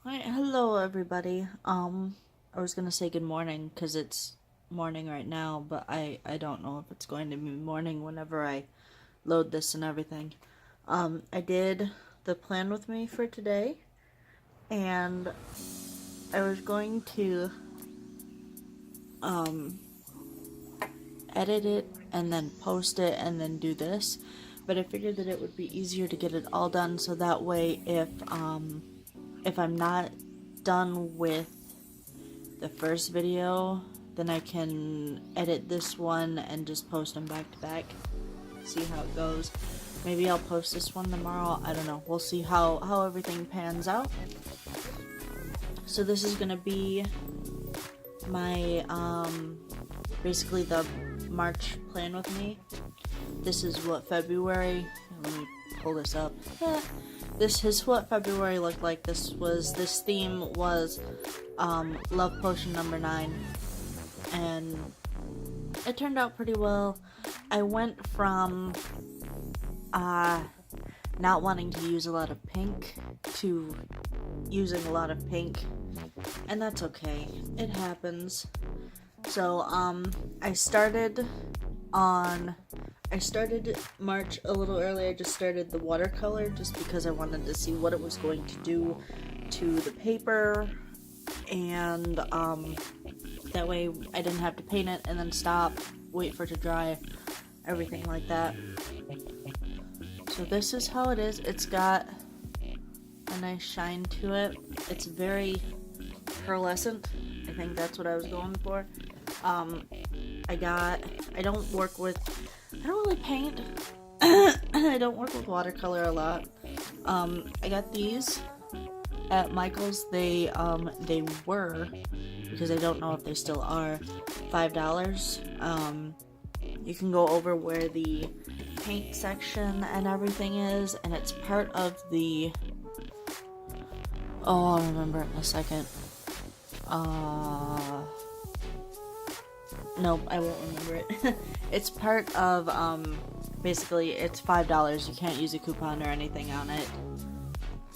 Hi, hello everybody. I was gonna say good morning because it's morning right now, but I don't know if it's going to be morning whenever I load this and everything. I did the plan with me for today, and I was going to um edit it and then post it and then do this, but I figured that it would be easier to get it all done so that way if I'm not done with the first video, then I can edit this one and just post them back to back. See how it goes. Maybe I'll post this one tomorrow. I don't know. We'll see how everything pans out. So this is gonna be my basically the March plan with me. This is what February. Let me pull this up. This is what February looked like. This theme was Love Potion number 9, and it turned out pretty well. I went from not wanting to use a lot of pink to using a lot of pink, and that's okay. It happens. So I started March a little early. I just started the watercolor just because I wanted to see what it was going to do to the paper, and that way I didn't have to paint it and then stop, wait for it to dry, everything like that. So this is how it is. It's got a nice shine to it. It's very pearlescent. I think that's what I was going for. I don't really paint. I don't work with watercolor a lot. I got these at Michael's. They were, because I don't know if they still are, $5. You can go over where the paint section and everything is, and it's part of the, I'll remember it in a second. Nope, I won't remember it. It's part of, basically, it's $5. You can't use a coupon or anything on it.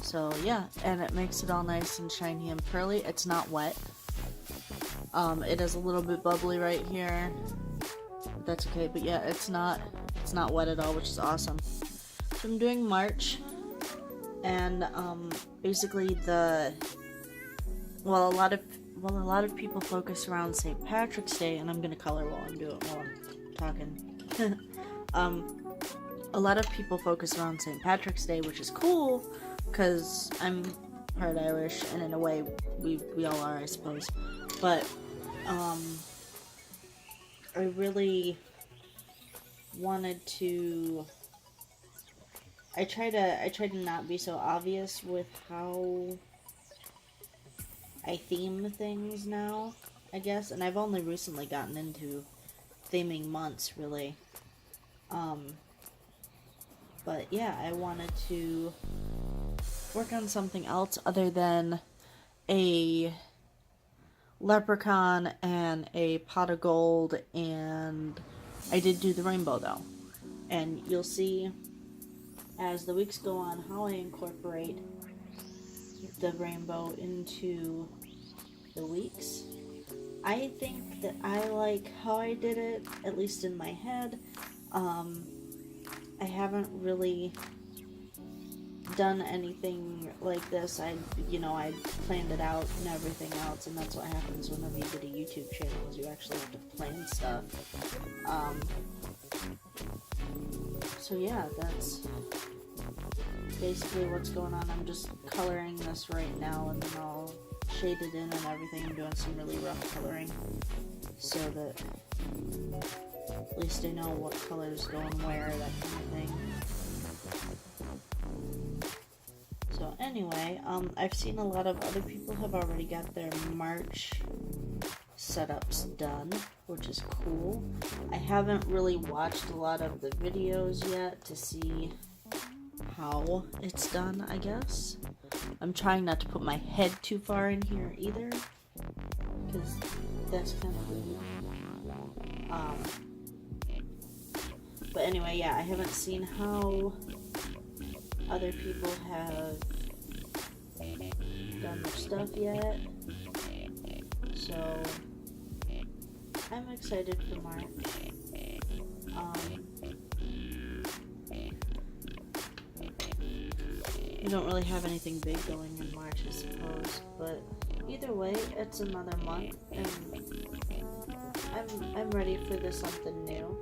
So, yeah, and it makes it all nice and shiny and pearly. It's not wet. It is a little bit bubbly right here. That's okay, but yeah, it's not wet at all, which is awesome. So I'm doing March, and, basically a lot of people focus around St. Patrick's Day, and I'm gonna color while I'm talking. A lot of people focus around St. Patrick's Day, which is cool, because I'm part Irish, and in a way, we all are, I suppose. But, I really wanted to... I try to not be so obvious with how I theme things now, I guess, and I've only recently gotten into theming months, really. But yeah, I wanted to work on something else other than a leprechaun and a pot of gold, and I did do the rainbow though. And you'll see as the weeks go on how I incorporate the rainbow into the weeks. I think that I like how I did it, at least in my head. I haven't really done anything like this. I planned it out and everything else, and that's what happens whenever you get a YouTube channel, is you actually have to plan stuff. So yeah, that's basically what's going on. I'm just coloring this right now, and then I'll shade it in and everything. I'm doing some really rough coloring so that at least I know what colors going where, that kind of thing. So anyway, I've seen a lot of other people have already got their March setups done, which is cool. I haven't really watched a lot of the videos yet to see how it's done, I guess. I'm trying not to put my head too far in here either, because that's kind of weird. But anyway, yeah, I haven't seen how other people have done their stuff yet. So I'm excited for March. We don't really have anything big going in March, I suppose, but either way, it's another month, and I'm ready for this something new.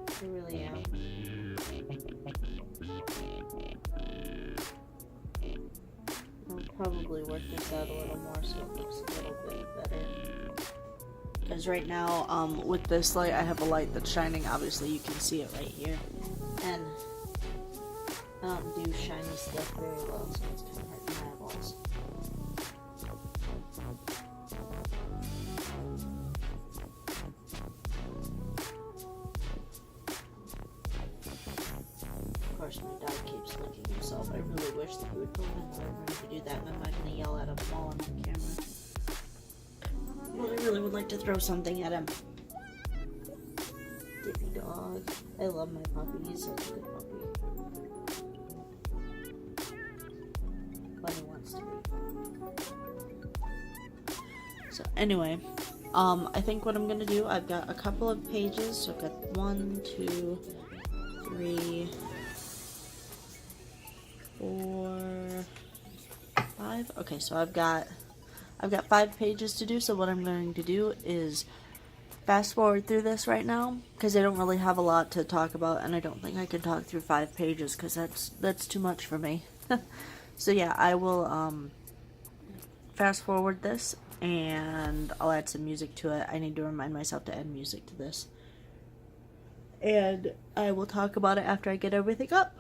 I really am. I'll probably work this out a little more so it looks a little bit better. Because right now, with this light, I have a light that's shining. Obviously, you can see it right here. And I don't do shiny stuff very well, so it's kind of hurting my eyeballs. Of course, my dog keeps licking himself. I really wish that he would go in the living room to do that, and I'm not going to yell at him while I'm on camera. Well, I really would like to throw something at him. Dippy dog. I love my puppy. He's such a good puppy. When he wants to be. So anyway, I think what I'm gonna do, I've got a couple of pages. So I've got 1, 2, 3, 4, 5. Okay, so I've got 5 pages to do. So what I'm going to do is fast forward through this right now, because I don't really have a lot to talk about, and I don't think I can talk through 5 pages because that's too much for me. So yeah, I will fast forward this, and I'll add some music to it. I need to remind myself to add music to this, and I will talk about it after I get everything up.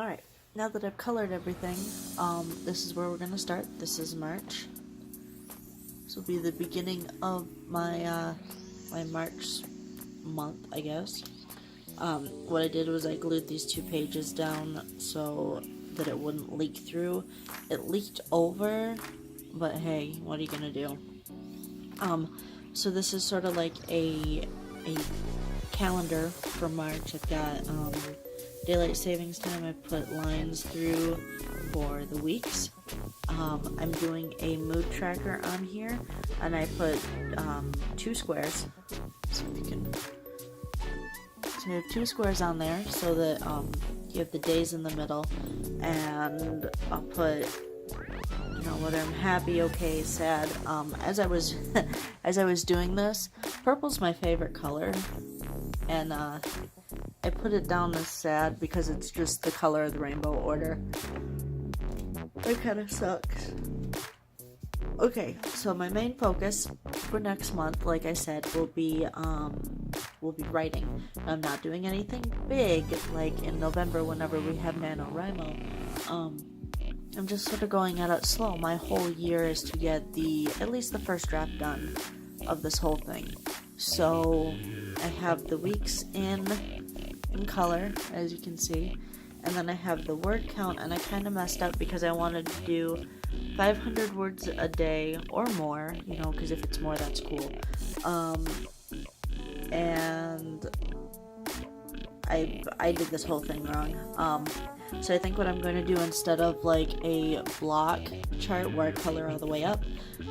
Alright, now that I've colored everything, this is where we're gonna start. This is March. This will be the beginning of my, my March month, I guess. What I did was I glued these 2 pages down so that it wouldn't leak through. It leaked over, but hey, what are you gonna do? So this is sort of like a calendar for March. I've got, daylight savings time. I put lines through for the weeks. I'm doing a mood tracker on here, and I put 2 squares. So if you can, so I have 2 squares on there so that you have the days in the middle, and I'll put, you know, whether I'm happy, okay, sad. As I was as I was doing this, purple's my favorite color, and I put it down as sad because it's just the color of the rainbow order. It kind of sucks. Okay, so my main focus for next month, like I said, will be writing. I'm not doing anything big like in November whenever we have NaNoWriMo. I'm just sort of going at it slow. My whole year is to get at least the first draft done of this whole thing. So I have the weeks in color, as you can see, and then I have the word count, and I kind of messed up because I wanted to do 500 words a day or more, you know, because if it's more, that's cool. And I did this whole thing wrong. So I think what I'm going to do, instead of like a block chart where I color all the way up,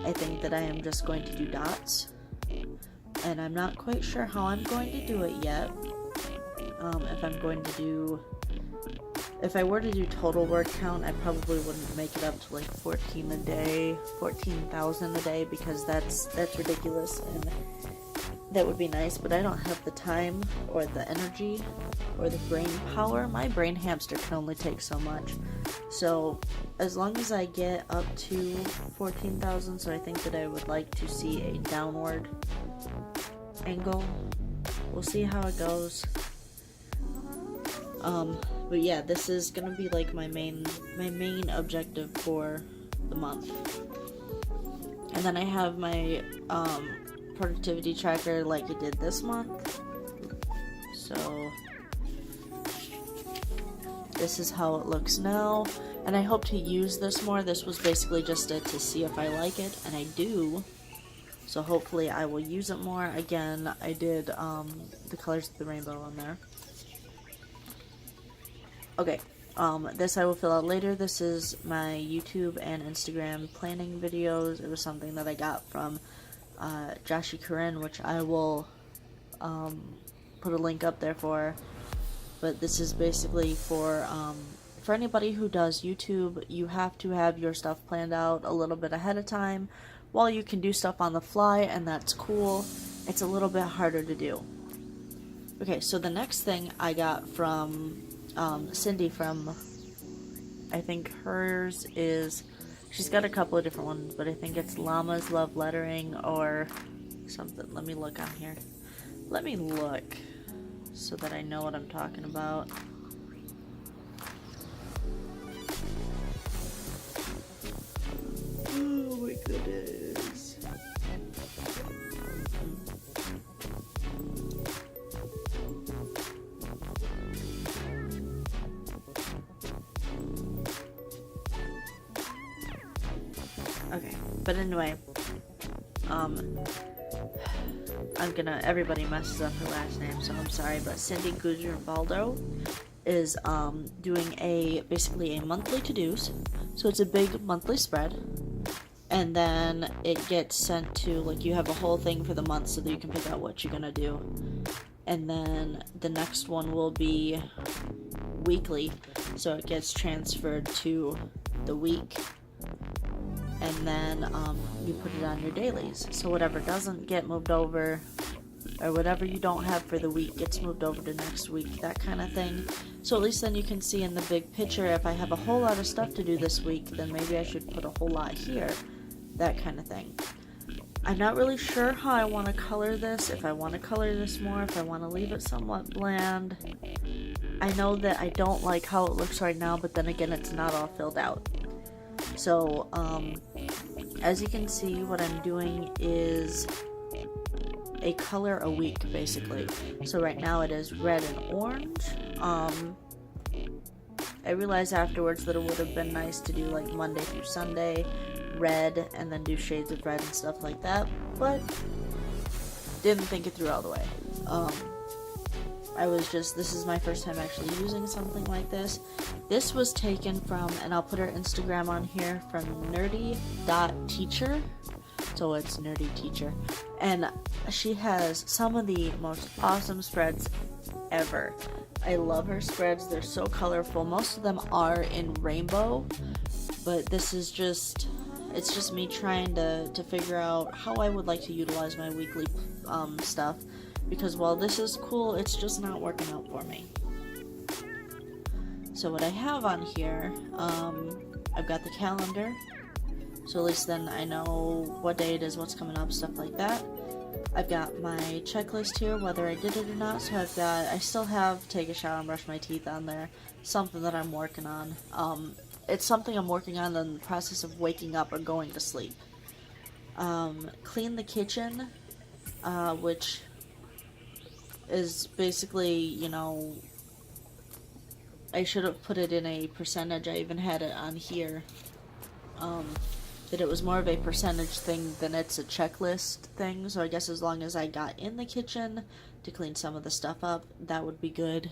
I think that I am just going to do dots. And I'm not quite sure how I'm going to do it yet. If I were to do total word count, I probably wouldn't make it up to like 14 a day, 14,000 a day, because that's ridiculous, and that would be nice, but I don't have the time or the energy or the brain power. My brain hamster can only take so much. So as long as I get up to 14,000, so I think that I would like to see a downward angle. We'll see how it goes. But yeah, this is gonna be like my main objective for the month. And then I have my productivity tracker like I did this month. So this is how it looks now, and I hope to use this more. This was basically just to see if I like it, and I do. So hopefully I will use it more. Again, I did the colors of the rainbow on there. Okay, this I will fill out later. This is my YouTube and Instagram planning videos. It was something that I got from Joshi Corinne, which I will put a link up there for. But this is basically for anybody who does YouTube. You have to have your stuff planned out a little bit ahead of time. While you can do stuff on the fly, and that's cool, it's a little bit harder to do. Okay, so the next thing I got from Cindy from, I think hers is, she's got a couple of different ones, but I think it's Llamas Love Lettering or something. Let me look on here. Let me look so that I know what I'm talking about. Oh my goodness. Okay, but anyway, everybody messes up her last name, so I'm sorry, but Cindy Guzman-Baldo is doing basically a monthly to-dos. So it's a big monthly spread, and then it gets sent to, like, you have a whole thing for the month so that you can pick out what you're gonna do. And then the next one will be weekly, so it gets transferred to the week. And then you put it on your dailies. So whatever doesn't get moved over, or whatever you don't have for the week gets moved over to next week, that kind of thing. So at least then you can see in the big picture, if I have a whole lot of stuff to do this week, then maybe I should put a whole lot here, that kind of thing. I'm not really sure how I want to color this, if I want to color this more, if I want to leave it somewhat bland. I know that I don't like how it looks right now, but then again, it's not all filled out. So, as you can see, what I'm doing is a color a week, basically. So right now it is red and orange. I realized afterwards that it would have been nice to do like Monday through Sunday, red, and then do shades of red and stuff like that, but didn't think it through all the way. This is my first time actually using something like this. This was taken from, and I'll put her Instagram on here, from nerdy.teacher. So it's nerdy teacher. And she has some of the most awesome spreads ever. I love her spreads. They're so colorful. Most of them are in rainbow, but this is just, it's just me trying to figure out how I would like to utilize my weekly stuff, because while this is cool, it's just not working out for me. So what I have on here, I've got the calendar, so at least then I know what day it is, what's coming up, stuff like that. I've got my checklist here, whether I did it or not, so I still have take a shower and brush my teeth on there, something that I'm working on. It's something I'm working on in the process of waking up or going to sleep. Clean the kitchen, which is basically, you know, I should have put it in a percentage. I even had it on here, that it was more of a percentage thing than it's a checklist thing. So I guess as long as I got in the kitchen to clean some of the stuff up, that would be good.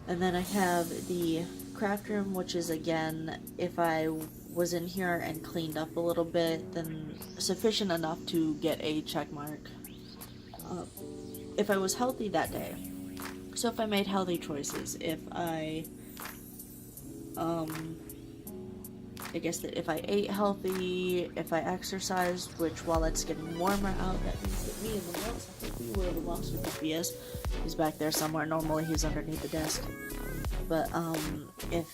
And then I have the craft room, which is, again, if I was in here and cleaned up a little bit, then sufficient enough to get a check mark. If I was healthy that day, so if I made healthy choices, if I guess that if I ate healthy, if I exercised, which while it's getting warmer out, that means that me and the mouse, I think where the mouse would be is. He's back there somewhere. Normally he's underneath the desk. But if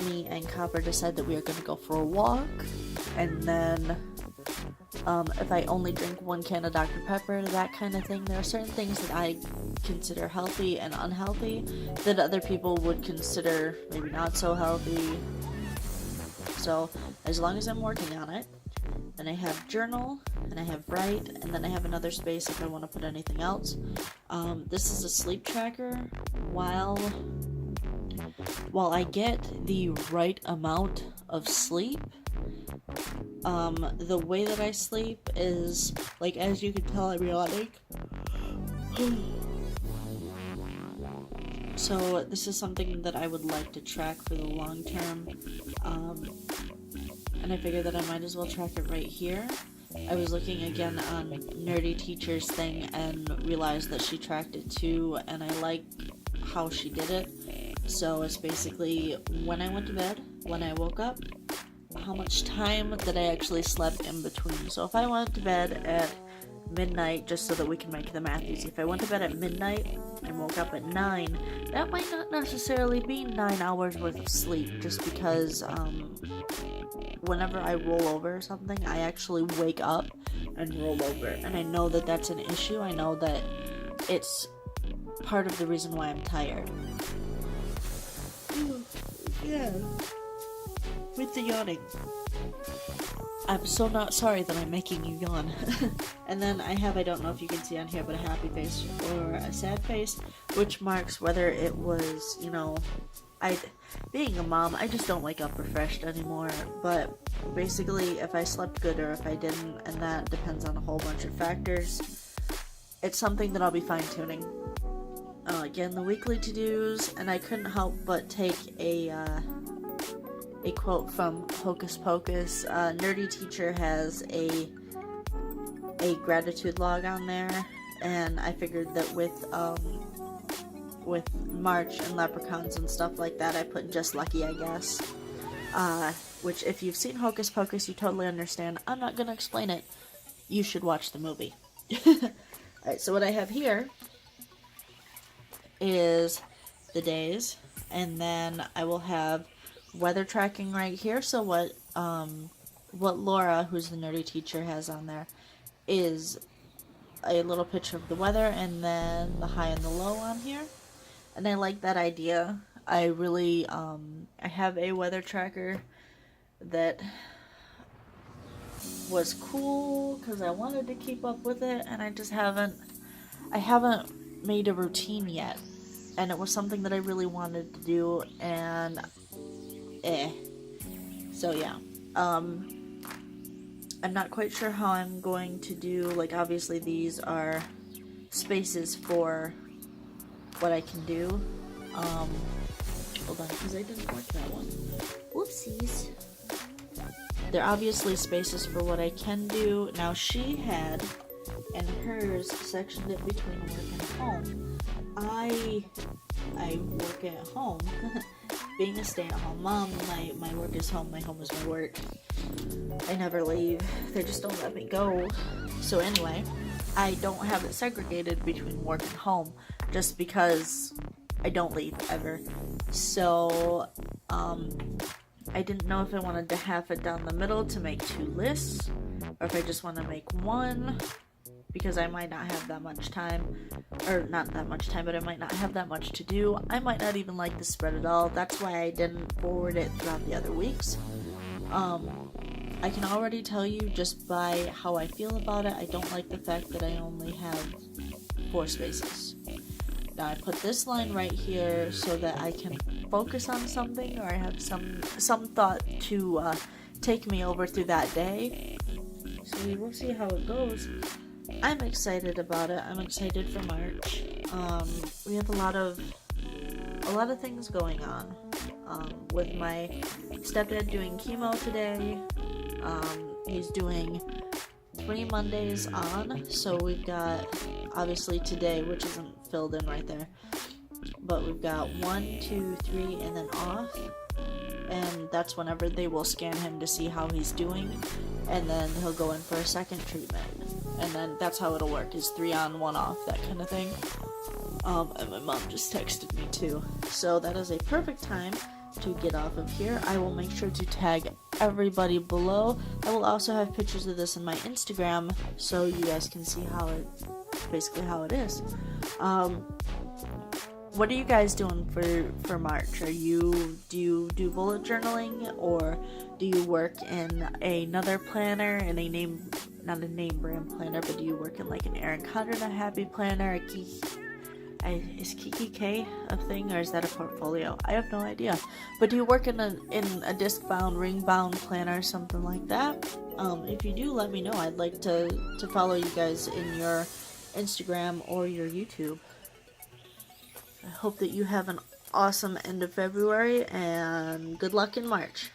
me and Copper decide that we are going to go for a walk, and then if I only drink one can of Dr. Pepper, that kind of thing, there are certain things that I consider healthy and unhealthy that other people would consider maybe not so healthy. So as long as I'm working on it, then I have journal, and I have write, and then I have another space if I want to put anything else. This is a sleep tracker. While I get the right amount of sleep, the way that I sleep is, like, as you can tell, I'm yawning. So this is something that I would like to track for the long term, and I figured that I might as well track it right here. I was looking again on Nerdy Teacher's thing and realized that she tracked it too, and I like how she did it. So it's basically when I went to bed, when I woke up, how much time that I actually slept in between. So if I went to bed at midnight, just so that we can make the math easy, if I went to bed at midnight and woke up at 9, that might not necessarily be 9 hours worth of sleep, just because whenever I roll over or something, I actually wake up and roll over, and I know that that's an issue. I know that it's part of the reason why I'm tired. Yeah, with the yawning. I'm so not sorry that I'm making you yawn. And then I don't know if you can see on here, but a happy face or a sad face, which marks whether it was, you know, being a mom, I just don't wake up refreshed anymore. But basically, if I slept good or if I didn't, and that depends on a whole bunch of factors, it's something that I'll be fine-tuning. Again, the weekly to-dos, and I couldn't help but take a quote from Hocus Pocus. Nerdy Teacher has a gratitude log on there, and I figured that with March and leprechauns and stuff like that, I put just lucky, I guess. Which, if you've seen Hocus Pocus, you totally understand. I'm not gonna explain it. You should watch the movie. Alright, so what I have here is the days, and then I will have weather tracking right here. So what Laura, who's the Nerdy Teacher, has on there is a little picture of the weather, and then the high and the low on here. and I like that idea. I really, I have a weather tracker that was cool because I wanted to keep up with it, and I haven't made a routine yet. And it was something that I really wanted to do, and so yeah. I'm not quite sure how I'm going to do, like, obviously these are spaces for what I can do. Hold on, because I didn't mark that one. Whoopsies. They're obviously spaces for what I can do. Now, she had, and hers, sectioned it between work and home. I work at home. Being a stay-at-home mom, my work is home, my home is my work. I never leave. They just don't let me go. So anyway, I don't have it segregated between work and home just because I don't leave ever. So, I didn't know if I wanted to half it down the middle to make 2 lists, or if I just want to make 1, because I might not have that much time, or not that much time, but I might not have that much to do. I might not even like the spread at all. That's why I didn't forward it throughout the other weeks. I can already tell you just by how I feel about it, I don't like the fact that I only have 4 spaces. Now I put this line right here so that I can focus on something, or I have some thought to take me over through that day. So we will see how it goes. I'm excited about it. I'm excited for March. We have a lot of things going on. With my stepdad doing chemo today. He's doing 3 Mondays on, so we've got, obviously today, which isn't filled in right there, but we've got 1, 2, 3, and then off, and that's whenever they will scan him to see how he's doing, and then he'll go in for a second treatment, and then that's how it'll work, is 3 on, 1 off, that kind of thing. And my mom just texted me too, so that is a perfect time to get off of here. I will make sure to tag everybody below. I will also have pictures of this in my Instagram, so you guys can see how it is. What are you guys doing for March? Do you do bullet journaling, or do you work in another planner, in not a name brand planner, but do you work in like an Erin Condren, a Happy Planner, is Kiki K a thing, or is that a portfolio? I have no idea. But do you work in a disc bound, ring bound planner, something like that? If you do, let me know. I'd like to follow you guys in your Instagram or your YouTube. I hope that you have an awesome end of February, and good luck in March.